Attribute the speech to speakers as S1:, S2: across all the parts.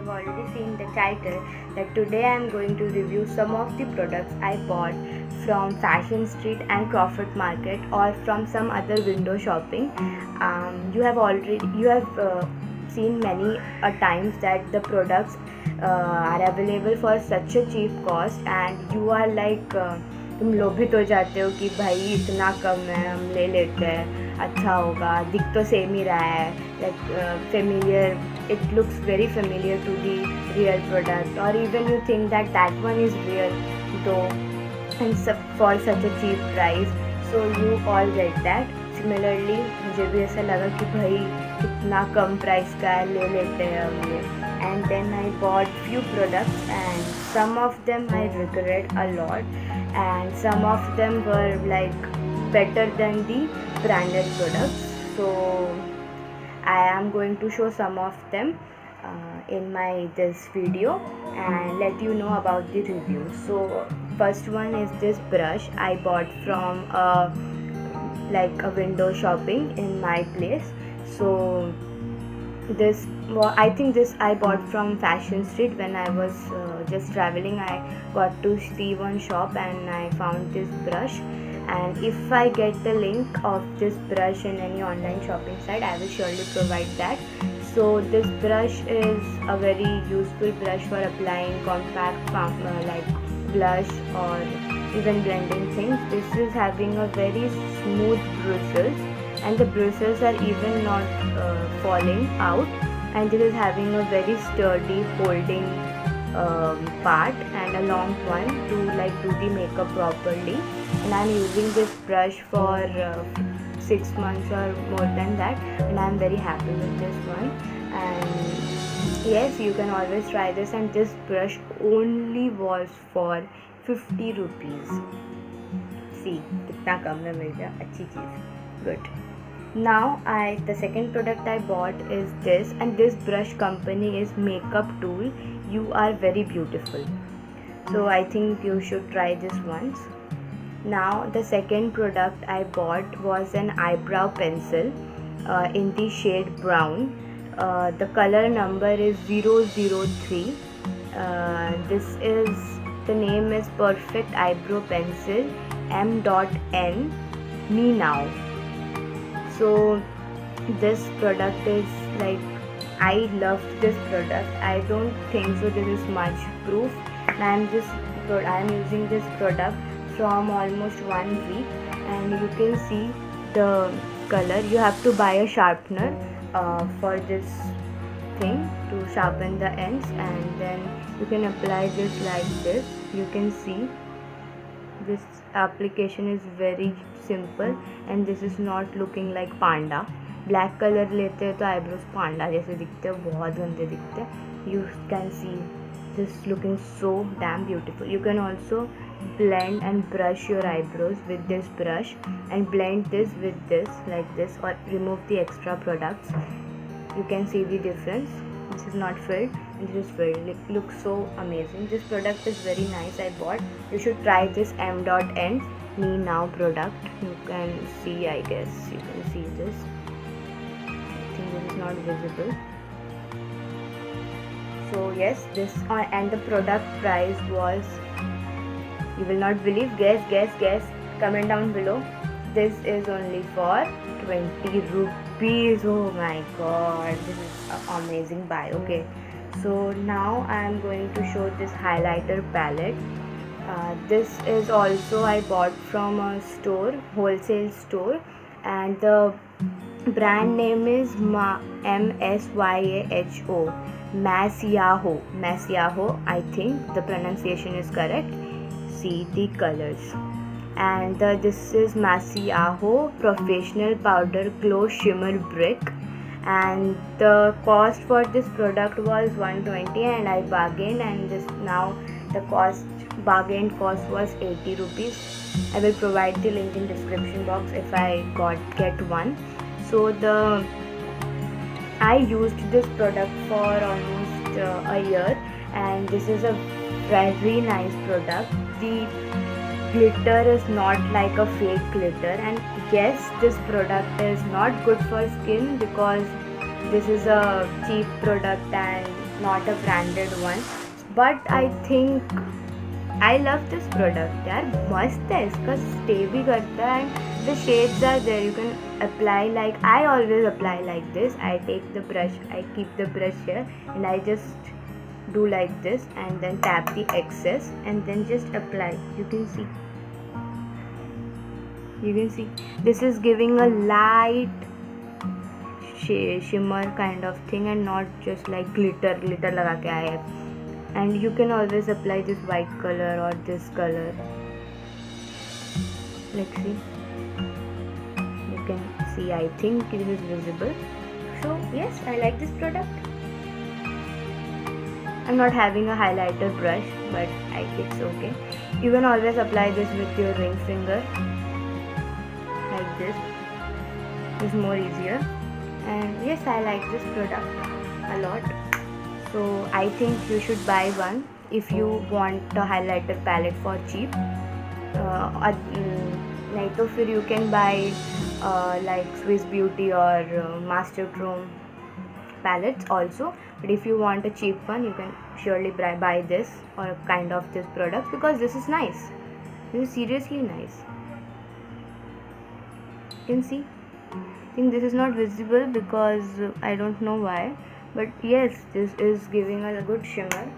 S1: have already seen the title that today I am going to review some of the products I bought from Fashion Street and Crawford Market or from some other window shopping. You have seen many times that the products are available for such a cheap cost and you are like तुम लोभित हो जाते हो कि भाई इतना कम है, हम ले लेते हैं, अच्छा होगा, दिख तो सेम ही रहा है, like familiar, it looks very familiar to the real product, or even you think that that one is real though and for such a cheap price, so you all get that. Similarly मुझे भी ऐसा लगा कि भाई इतना कम price का है, ले लेते हैं हम ये. And then I bought few products and some of them I regret a lot and some of them were like better than the branded products, so I am going to show some of them in my this video and let you know about the review. So first one is this brush I bought from like a window shopping in my place. So this, I think this I bought from Fashion Street when I was just traveling. I got to see one shop and I found this brush, and if I get the link of this brush in any online shopping site, I will surely provide that. So this brush is a very useful brush for applying compact like blush or even blending things. This is having a very smooth bristles and the bristles are even not falling out, and this is having a very sturdy holding part and a long one to like do the makeup properly. And I'm using this brush for 6 months or more than that, and I'm very happy with this one. And yes, you can always try this, and this brush only was for 50 rupees. See, कितना कम में मिल गया, अच्छी चीज़, good. Now the second product I bought is this, and this brush company is Makeup Tool. You are very beautiful, so I think you should try this once. Now the second product I bought was an eyebrow pencil in the shade brown. The color number is 003. The name is Perfect Eyebrow Pencil M.N. Me Now. So this product is like, I love this product. I don't think so this is much proof. I am using this product from almost 1 week, and you can see the color. You have to buy a sharpener for this thing to sharpen the ends, and then you can apply this like this. You can see this application is very simple, and this is not looking like panda. Black colour लेते हैं तो eyebrows पांडा जैसे दिखते हैं, बहुत गंदे दिखते हैं. You can see this looking so damn beautiful. You can also blend and brush your eyebrows with this brush and blend this with this like this, or remove the extra products. You can see the difference. This is not filled and this is filled. It looks so amazing. This product is very nice. I bought. You should try this M.N. Me Now product. You can see, I guess you can see this. I think this is not visible. So yes, this and the product price was, you will not believe, guess, comment down below. This is only for 20 rupees. Oh my god, this is an amazing buy. Okay, so now I am going to show this highlighter palette. This is also I bought from a store, wholesale store, and the brand name is MSYAHO, Masyaho. I think the pronunciation is correct. See the colors, and this is Masyaho Professional Powder Glow Shimmer Brick, and the cost for this product was 120, and I bargained, and this now the bargained cost was 80 rupees. I will provide the link in description box if I get one. So I used this product for almost a year, and this is a very nice product. The glitter is not like a fake glitter, and yes, this product is not good for skin because this is a cheap product and not a branded one. But I think I love this product यार, मस्त है, इसका stay भी करता है and the shades are there. You can apply like I always apply like this. I take the brush, I keep the brush here and I just do like this and then tap the excess and then just apply. You can see this is giving a light shimmer kind of thing and not just like glitter लगा के आए. And you can always apply this white color or this color. Let's see. You can see, I think it is visible. So yes, I like this product. I'm not having a highlighter brush, but it's okay. You can always apply this with your ring finger like this. It's more easier. And yes, I like this product a lot. So I think you should buy one if you want a highlighter palette for cheap. नहीं तो फिर you can buy like Swiss Beauty or Master Chrome palettes also. But if you want a cheap one, you can surely buy this or kind of this product because this is nice. This is seriously nice. You can see. I think this is not visible because I don't know why. But yes, this is giving a good shimmer.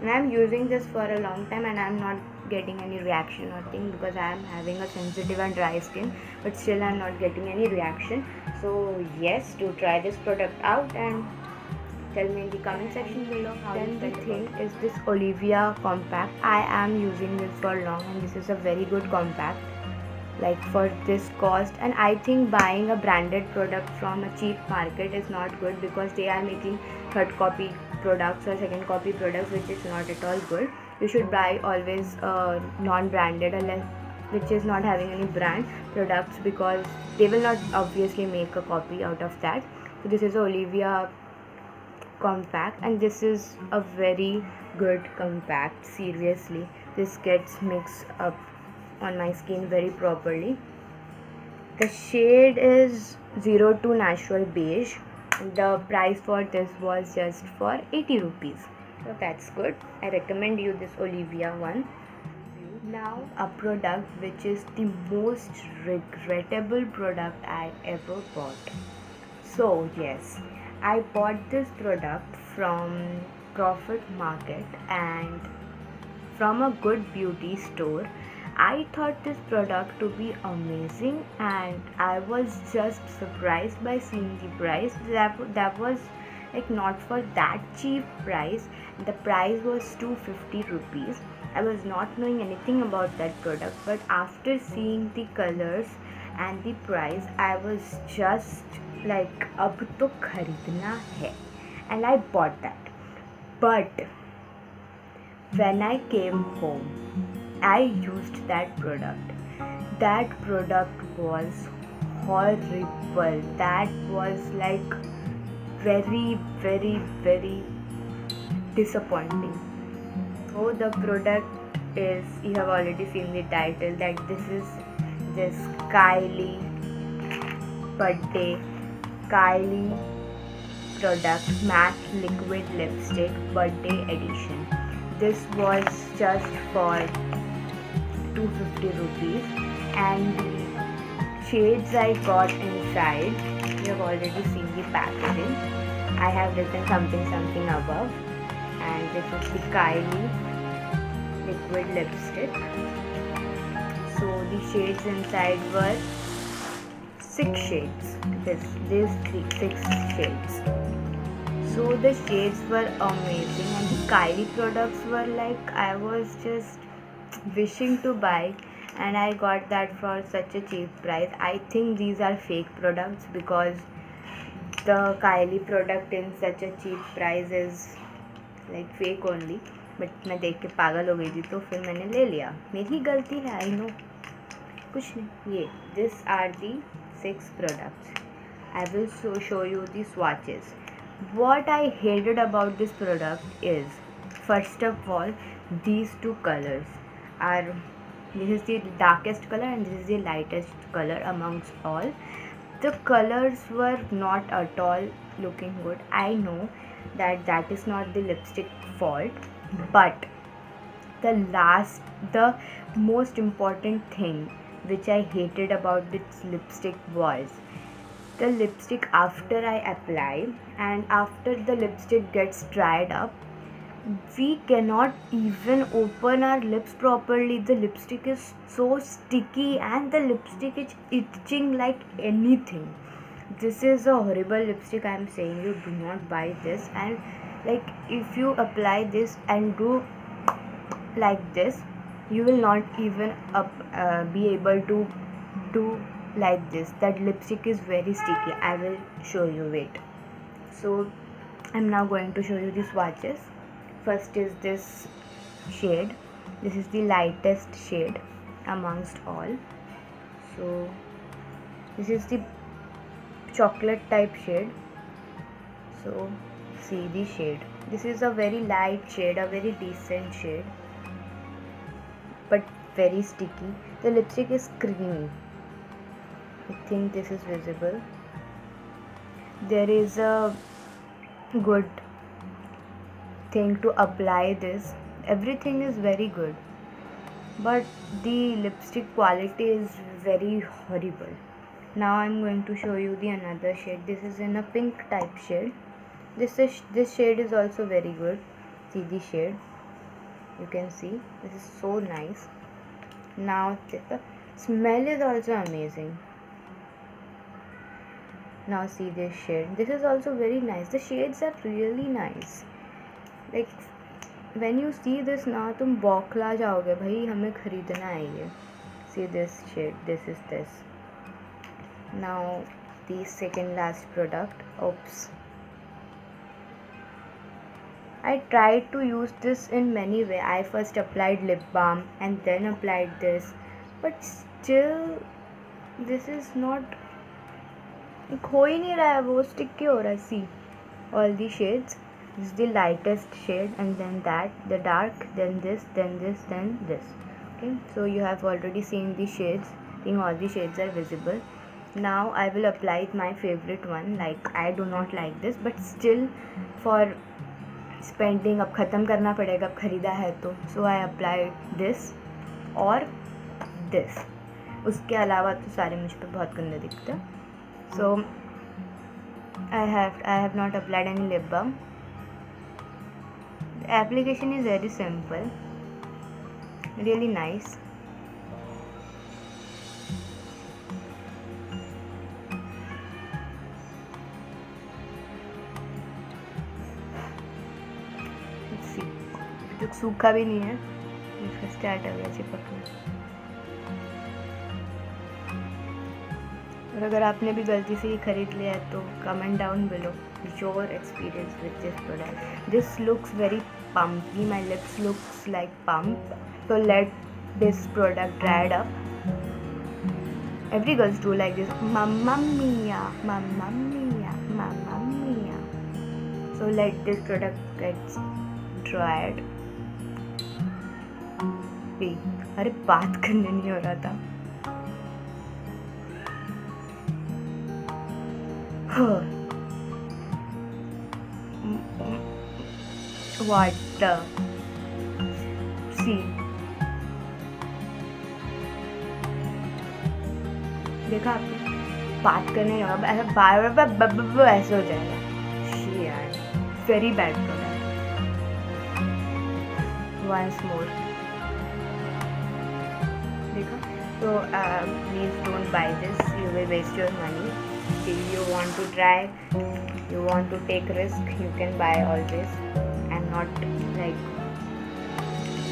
S1: And I'm using this for a long time and I'm not getting any reaction or thing because I am having a sensitive and dry skin, but still I'm not getting any reaction. So yes, do try this product out and tell me in the comment section below how you feel. Then the thing is this Olivia compact. I am using this for long and this is a very good compact, like for this cost. And I think buying a branded product from a cheap market is not good because they are making third copy products or second copy products, which is not at all good. You should buy always non-branded unless which is not having any brand products because they will not obviously make a copy out of that. So this is Olivia compact and this is a very good compact. Seriously, this gets mixed up on my skin very properly. The shade is 02 Natural Beige. The price for this was just for 80 rupees. So that's good. I recommend you this Olivia one. Now a product which is the most regrettable product I ever bought. So yes, I bought this product from Crawford Market and from a good beauty store. I thought this product to be amazing and I was just surprised by seeing the price. That was like not for that cheap price. The price was 250 rupees. I was not knowing anything about that product, but after seeing the colors and the price, I was just like अब तो खरीदना है and I bought that. But when I came home, I used that product. That product was horrible. That was like very, very, very disappointing. So the product is, you have already seen the title, that this is this Kylie Birthday Kylie product matte liquid lipstick birthday edition. This was just for 250 rupees and the shades I got inside, you have already seen the packaging. I have written something above, and this is the Kylie liquid lipstick. So the shades inside were 6 shades. These 6 shades. So the shades were amazing and the Kylie products were like I was just wishing to buy, and I got that for such a cheap price. I think these are fake products because the Kylie product in such a cheap price is like fake only. But मैं देख के पागल हो गई थी तो फिर मैंने ले लिया. मेरी गलती है, आई नो. कुछ नहीं. ये these are the 6 products. I will show you the swatches. What I hated about this product is, first of all, these 2 colors are, this is the darkest color and this is the lightest color amongst all. the colors were not at all looking good. I know that that is not the lipstick fault, but the most important thing which I hated about this lipstick was the lipstick after I apply, and after the lipstick gets dried up, we cannot even open our lips properly. The lipstick is so sticky and the lipstick is itching like anything. This is a horrible lipstick. I am saying you do not buy this. And like, if you apply this and do like this, you will not even be able to do like this. That lipstick is very sticky. I will show you. Wait. So I'm now going to show you the swatches. First is this shade. This is the lightest shade amongst all. So this is the chocolate type shade. So see the shade. This is a very light shade, a very decent shade, but very sticky. The lipstick is creamy. I think this is visible. There is a good thing to apply this. Everything is very good, but the lipstick quality is very horrible. Now I'm going to show you the another shade. This is in a pink type shade. This shade is also very good. See the shade. You can see this is so nice. Now the smell is also amazing. Now see this shade. This is also very nice. The shades are really nice. Like when you see this ना तुम बौखला जाओगे भाई, हमें खरीदना है ये. See this shade. This is this. Now the second last product. Oops. I tried to use this in many ways. I first applied lip balm and then applied this, but still this is not, हो ही नहीं रहा है वो, sticky हो रहा है. See all the shades. This is the lightest shade, and then that, the dark, then this, then this, then this. Okay, so you have already seen the shades. I think all the shades are visible. Now I will apply my favorite one. Like I do not like this, but still for spending, अब ख़त्म करना पड़ेगा, अब ख़रीदा है तो. So I applied this और this. उसके अलावा तो सारे मुझ पे बहुत गंदे दिखते हैं. So I have not applied any lip balm. The application is very simple, really nice. Let's see. जो सूखा भी नहीं है, इसका स्टार्ट हो गया चिपकना. और अगर आपने भी गलती से ही खरीद लिया है तो comment down below your experience with this product. This looks very pumpy. My lips looks like pump. So let this product dry up. Every girls do like this. Mamma mia, mamma mia, mamma mia. So let this product get dried. अरे बात करने नहीं हो रहा था. What the? See. देखा आपने, बात करने नहीं होगा, ऐसा बार बार ऐसे हो जाएगा. Shit, very bad product. Once more. देखा? So please don't buy this. You will waste your money. If you want to try, you want to take risk, you can buy always. I'm not like,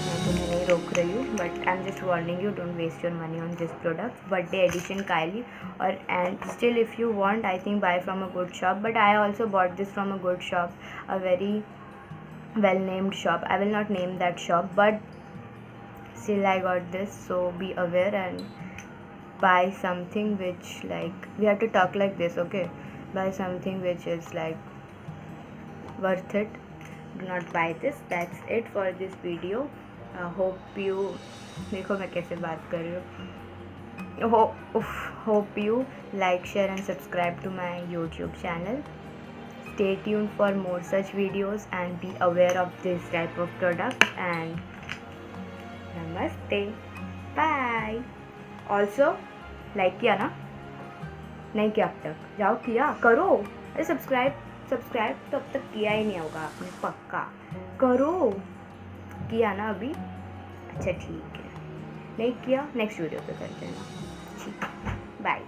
S1: मैं तुम्हें नहीं रोक रही हूँ, but I'm just warning you, don't waste your money on this product. Birthday edition Kylie. Or and still if you want, I think buy from a good shop. But I also bought this from a good shop, a very well named shop. I will not name that shop, but still I got this. So be aware and buy something which, like, we have to talk like this, okay? Buy something which is like worth it. Do not buy this. That's it for this video. Hope you, देखो मैं कैसे बात कर रही हूँ. Hope you like, share and subscribe to my YouTube channel. Stay tuned for more such videos and be aware of this type of products. And namaste. Bye. Also, like किया ना? नहीं किया अब तक? जाओ किया, करो. अरे सब्सक्राइब तो अब तक किया ही नहीं होगा आपने, पक्का करो. किया ना अभी? अच्छा ठीक है. नहीं किया, नेक्स्ट वीडियो पे कर देना. ठीक, बाय.